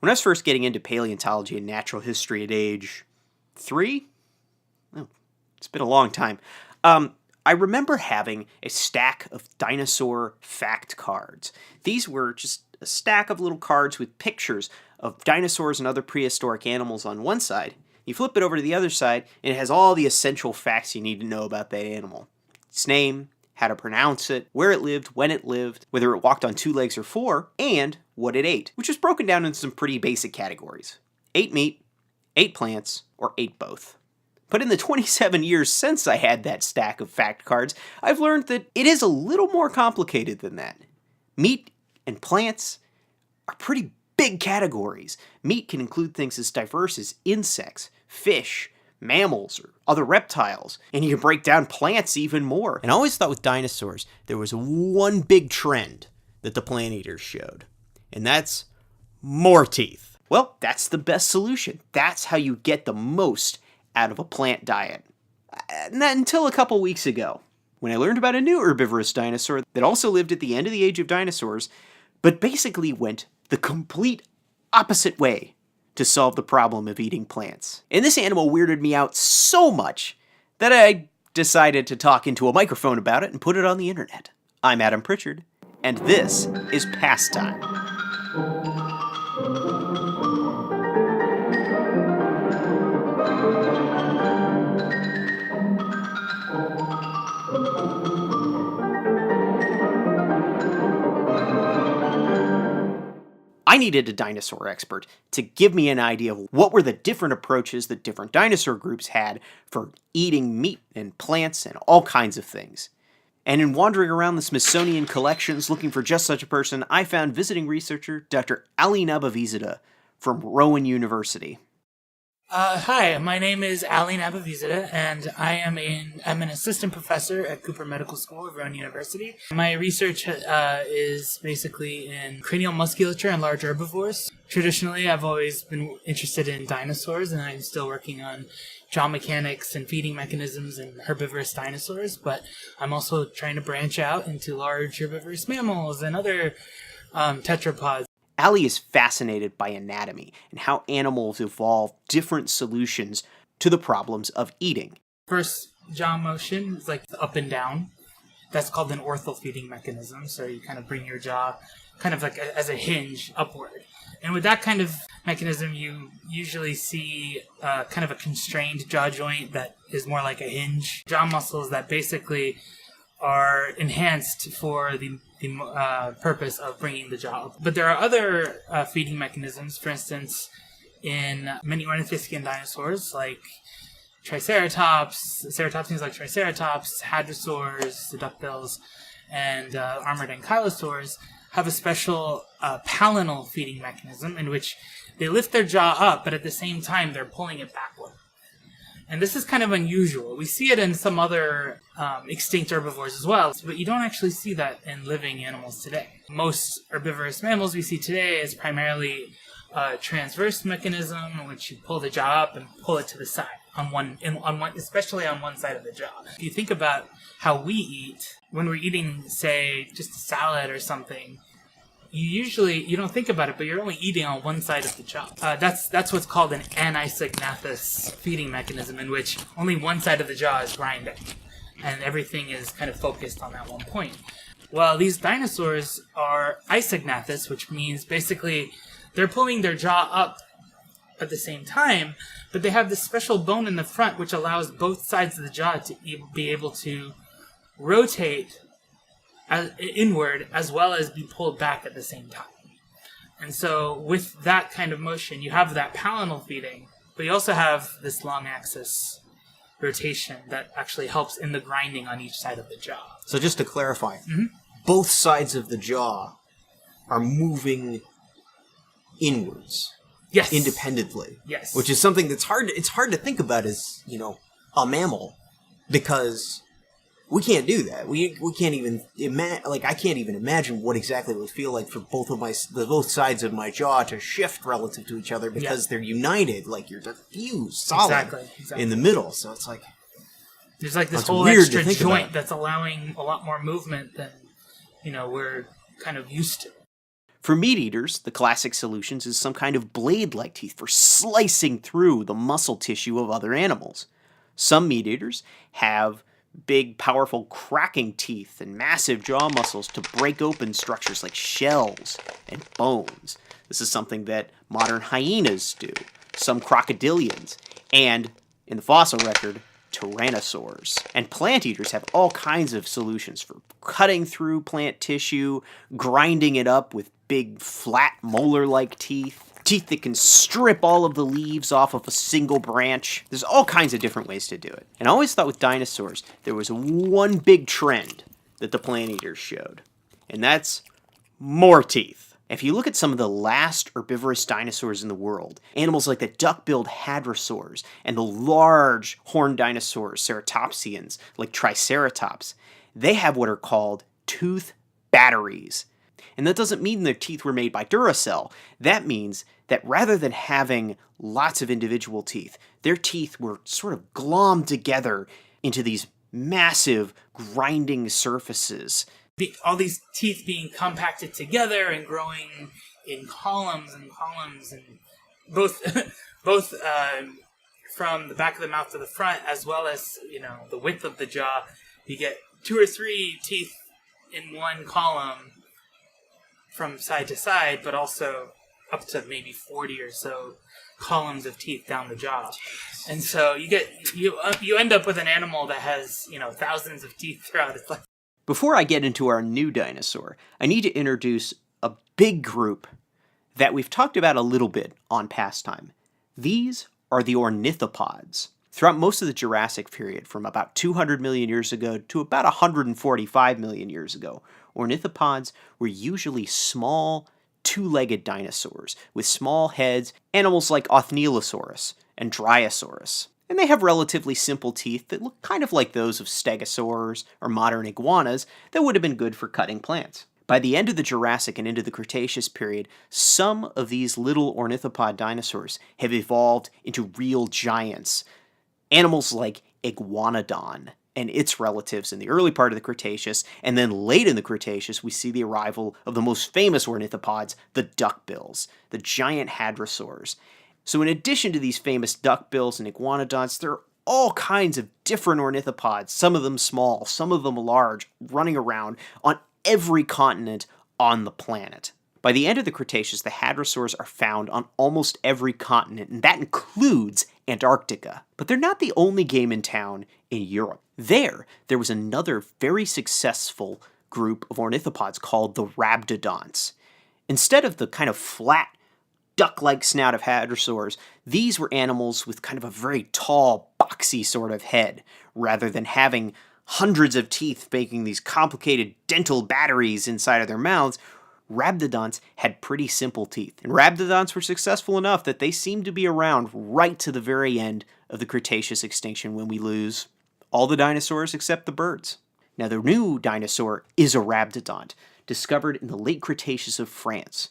When I was first getting into paleontology and natural history at age 3, oh, it's been a long time, I remember having a stack of dinosaur fact cards. These were just a stack of little cards with pictures of dinosaurs and other prehistoric animals on one side. You flip it over to the other side, and it has all the essential facts you need to know about that animal. Its name, how to pronounce it, where it lived, when it lived, whether it walked on 2 legs or 4, and what it ate, which is broken down into some pretty basic categories. Ate meat, ate plants, or ate both. But in the 27 years since I had that stack of fact cards, I've learned that it is a little more complicated than that. Meat and plants are pretty big categories. Meat can include things as diverse as insects, fish, mammals, or other reptiles, and you can break down plants even more. And I always thought with dinosaurs, there was one big trend that the plant eaters showed, and that's more teeth. Well, that's the best solution. That's how you get the most out of a plant diet. Not until a couple weeks ago, when I learned about a new herbivorous dinosaur that also lived at the end of the age of dinosaurs, but basically went the complete opposite way to solve the problem of eating plants. And this animal weirded me out so much that I decided to talk into a microphone about it and put it on the internet. I'm Adam Pritchard, and this is Pastime. I needed a dinosaur expert to give me an idea of what were the different approaches that different dinosaur groups had for eating meat and plants and all kinds of things. And in wandering around the Smithsonian collections looking for just such a person, I found visiting researcher Dr. Ali Nabavizadeh from Rowan University. Hi, my name is Ali Nabavizadeh, and I'm an assistant professor at Cooper Medical School of Rowan University. My research is basically in cranial musculature and large herbivores. Traditionally, I've always been interested in dinosaurs, and I'm still working on jaw mechanics and feeding mechanisms in herbivorous dinosaurs, but I'm also trying to branch out into large herbivorous mammals and other tetrapods. Ali is fascinated by anatomy and how animals evolve different solutions to the problems of eating. First jaw motion is like the up and down. That's called an ortho feeding mechanism. So you kind of bring your jaw kind of like as a hinge upward. And with that kind of mechanism, you usually see kind of a constrained jaw joint that is more like a hinge. Jaw muscles that basically are enhanced for the purpose of bringing the jaw up. But there are other feeding mechanisms, for instance, in many ornithischian dinosaurs like Triceratops, ceratopsians like Triceratops, hadrosaurs, the duckbills, and armored ankylosaurs have a special palinal feeding mechanism in which they lift their jaw up, but at the same time they're pulling it backward. And this is kind of unusual. We see it in some other extinct herbivores as well, but you don't actually see that in living animals today. Most herbivorous mammals we see today is primarily a transverse mechanism in which you pull the jaw up and pull it to the side, especially on one side of the jaw. If you think about how we eat, when we're eating, say, just a salad or something, you don't think about it, but you're only eating on one side of the jaw. That's what's called an anisognathous feeding mechanism, in which only one side of the jaw is grinding, and everything is kind of focused on that one point. Well, these dinosaurs are isognathous, which means basically they're pulling their jaw up at the same time, but they have this special bone in the front which allows both sides of the jaw to be able to rotate inward as well as be pulled back at the same time. And so with that kind of motion, you have that palinal feeding, but you also have this long axis rotation that actually helps in the grinding on each side of the jaw. So just to clarify, both sides of the jaw are moving inwards. Yes. Independently. Yes. Which is something that's hard to think about as, a mammal, because we can't do that. We can't even I can't even imagine what exactly it would feel like for both sides of my jaw to shift relative to each other, because they're united, like you're fused solid exactly. in the middle. So it's like there's like this whole extra joint that's allowing a lot more movement than we're kind of used to. For meat eaters, the classic solutions is some kind of blade-like teeth for slicing through the muscle tissue of other animals. Some meat eaters have big, powerful cracking teeth and massive jaw muscles to break open structures like shells and bones. This is something that modern hyenas do, some crocodilians, and, in the fossil record, tyrannosaurs. And plant eaters have all kinds of solutions for cutting through plant tissue, grinding it up with big, flat, molar-like teeth that can strip all of the leaves off of a single branch. There's all kinds of different ways to do it. And I always thought with dinosaurs, there was one big trend that the plant eaters showed, and that's more teeth. If you look at some of the last herbivorous dinosaurs in the world, animals like the duck-billed hadrosaurs and the large horned dinosaurs, ceratopsians, like Triceratops, they have what are called tooth batteries. And that doesn't mean their teeth were made by Duracell. That means that rather than having lots of individual teeth, their teeth were sort of glommed together into these massive grinding surfaces. All these teeth being compacted together and growing in columns and columns, and both from the back of the mouth to the front, as well as the width of the jaw. You get 2 or 3 teeth in one column from side to side, but also up to maybe 40 or so columns of teeth down the jaw. And so you end up with an animal that has thousands of teeth throughout its life. Before I get into our new dinosaur, I need to introduce a big group that we've talked about a little bit on Pastime. These are the ornithopods. Throughout most of the Jurassic period, from about 200 million years ago to about 145 million years ago, ornithopods were usually small, two-legged dinosaurs with small heads, animals like Othnilosaurus and Dryosaurus. And they have relatively simple teeth that look kind of like those of stegosaurs or modern iguanas that would have been good for cutting plants. By the end of the Jurassic and into the Cretaceous period, some of these little ornithopod dinosaurs have evolved into real giants. Animals like Iguanodon and its relatives in the early part of the Cretaceous, and then late in the Cretaceous we see the arrival of the most famous ornithopods, the duckbills, the giant hadrosaurs. So in addition to these famous duckbills and iguanodonts, there are all kinds of different ornithopods, some of them small, some of them large, running around on every continent on the planet. By the end of the Cretaceous, the hadrosaurs are found on almost every continent, and that includes Antarctica. But they're not the only game in town in Europe. There was another very successful group of ornithopods called the rhabdodonts. Instead of the kind of flat, duck-like snout of hadrosaurs, these were animals with kind of a very tall, boxy sort of head, rather than having hundreds of teeth making these complicated dental batteries inside of their mouths. Rhabdodonts had pretty simple teeth, and rhabdodonts were successful enough that they seemed to be around right to the very end of the Cretaceous extinction, when we lose all the dinosaurs except the birds. Now, the new dinosaur is a rhabdodont, discovered in the Late Cretaceous of France,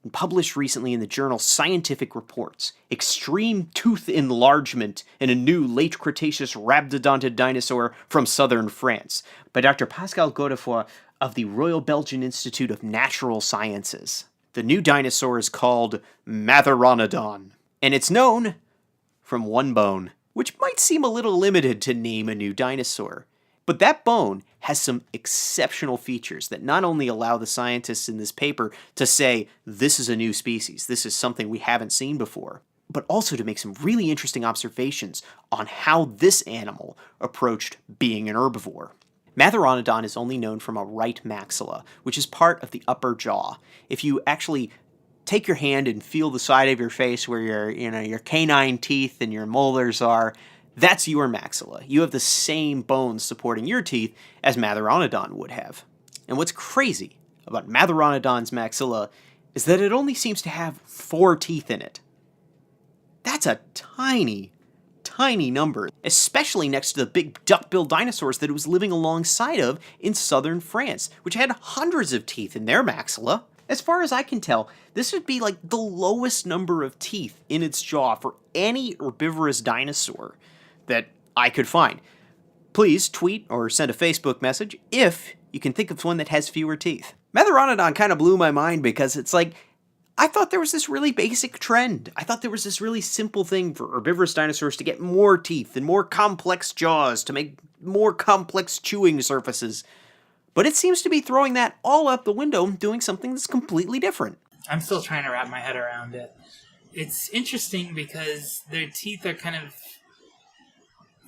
and published recently in the journal Scientific Reports. Extreme tooth enlargement in a new Late Cretaceous rhabdodontid dinosaur from southern France, by Dr. Pascal Godefroit of the Royal Belgian Institute of Natural Sciences. The new dinosaur is called Matheronodon, and it's known from one bone, which might seem a little limited to name a new dinosaur. But that bone has some exceptional features that not only allow the scientists in this paper to say, this is a new species, this is something we haven't seen before, but also to make some really interesting observations on how this animal approached being an herbivore. Matheronodon is only known from a right maxilla, which is part of the upper jaw. If you actually take your hand and feel the side of your face where your canine teeth and your molars are, that's your maxilla. You have the same bones supporting your teeth as Matheronodon would have. And what's crazy about Matheronodon's maxilla is that it only seems to have 4 teeth in it. That's a tiny number, especially next to the big duck-billed dinosaurs that it was living alongside of in southern France, which had hundreds of teeth in their maxilla. As far as I can tell, this would be like the lowest number of teeth in its jaw for any herbivorous dinosaur that I could find. Please tweet or send a Facebook message if you can think of one that has fewer teeth. Matheronodon kind of blew my mind because it's like, I thought there was this really basic trend. I thought there was this really simple thing for herbivorous dinosaurs to get more teeth and more complex jaws to make more complex chewing surfaces. But it seems to be throwing that all out the window and doing something that's completely different. I'm still trying to wrap my head around it. It's interesting because their teeth are kind of...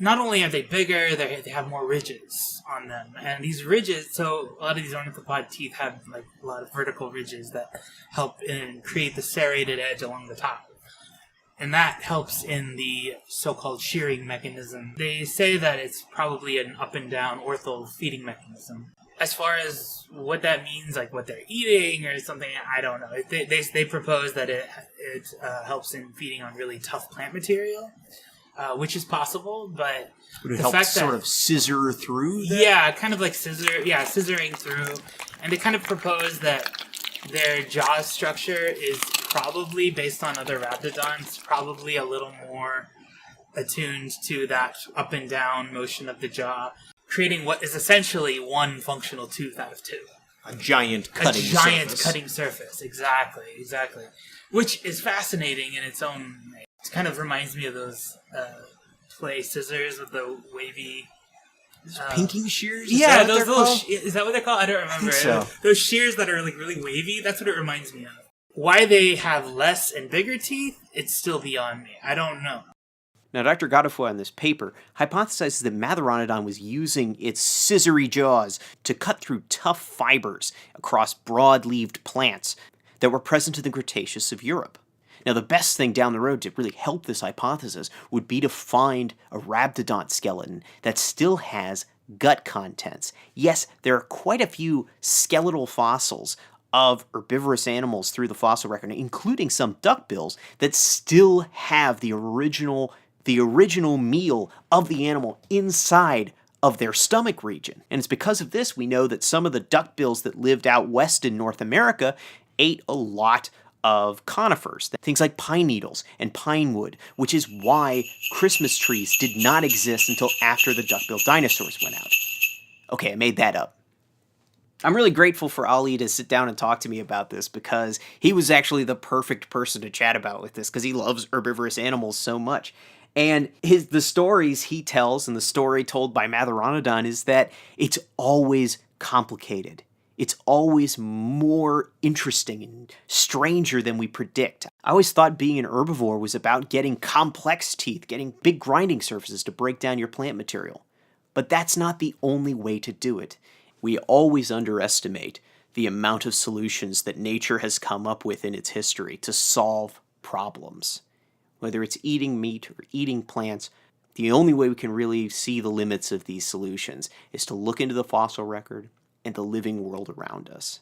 Not only are they bigger, they have more ridges on them. And these ridges, so a lot of these ornithopod teeth have like a lot of vertical ridges that help in create the serrated edge along the top. And that helps in the so-called shearing mechanism. They say that it's probably an up and down ortho feeding mechanism. As far as what that means, like what they're eating or something, I don't know. They propose that it helps in feeding on really tough plant material. Which is possible, but would it help sort of scissor through that? Yeah, kind of like scissoring through. And they kind of propose that their jaw structure is probably, based on other rhabdodons, probably a little more attuned to that up and down motion of the jaw, creating what is essentially one functional tooth out of two. A giant cutting surface. Exactly. Which is fascinating in its own way. It kind of reminds me of those play scissors with the wavy... pinking shears? Yeah, those little... is that what they're called? I don't remember. I think so. Those shears that are like really wavy, that's what it reminds me of. Why they have less and bigger teeth, it's still beyond me. I don't know. Now, Dr. Godefroit in this paper hypothesizes that Matheronodon was using its scissory jaws to cut through tough fibers across broad-leaved plants that were present in the Cretaceous of Europe. Now, the best thing down the road to really help this hypothesis would be to find a rhabdodont skeleton that still has gut contents. Yes, there are quite a few skeletal fossils of herbivorous animals through the fossil record, including some duckbills that still have the original meal of the animal inside of their stomach region. And it's because of this we know that some of the duckbills that lived out west in North America ate a lot of conifers, things like pine needles and pine wood, which is why Christmas trees did not exist until after the duck-billed dinosaurs went out. Okay, I made that up. I'm really grateful for Ali to sit down and talk to me about this because he was actually the perfect person to chat about with this because he loves herbivorous animals so much. And the stories he tells and the story told by Matheronodon is that it's always complicated. It's always more interesting and stranger than we predict. I always thought being an herbivore was about getting complex teeth, getting big grinding surfaces to break down your plant material. But that's not the only way to do it. We always underestimate the amount of solutions that nature has come up with in its history to solve problems. Whether it's eating meat or eating plants, the only way we can really see the limits of these solutions is to look into the fossil record and the living world around us.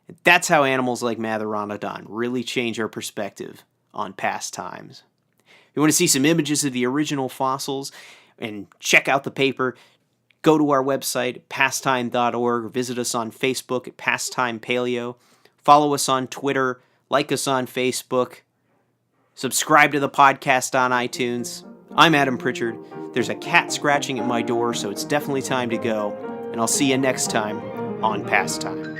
And that's how animals like Matheronodon really change our perspective on past times. If you want to see some images of the original fossils and check out the paper, go to our website, pastime.org, or visit us on Facebook at Pastime Paleo. Follow us on Twitter, like us on Facebook, subscribe to the podcast on iTunes. I'm Adam Pritchard. There's a cat scratching at my door, so it's definitely time to go. And I'll see you next time on Pastime.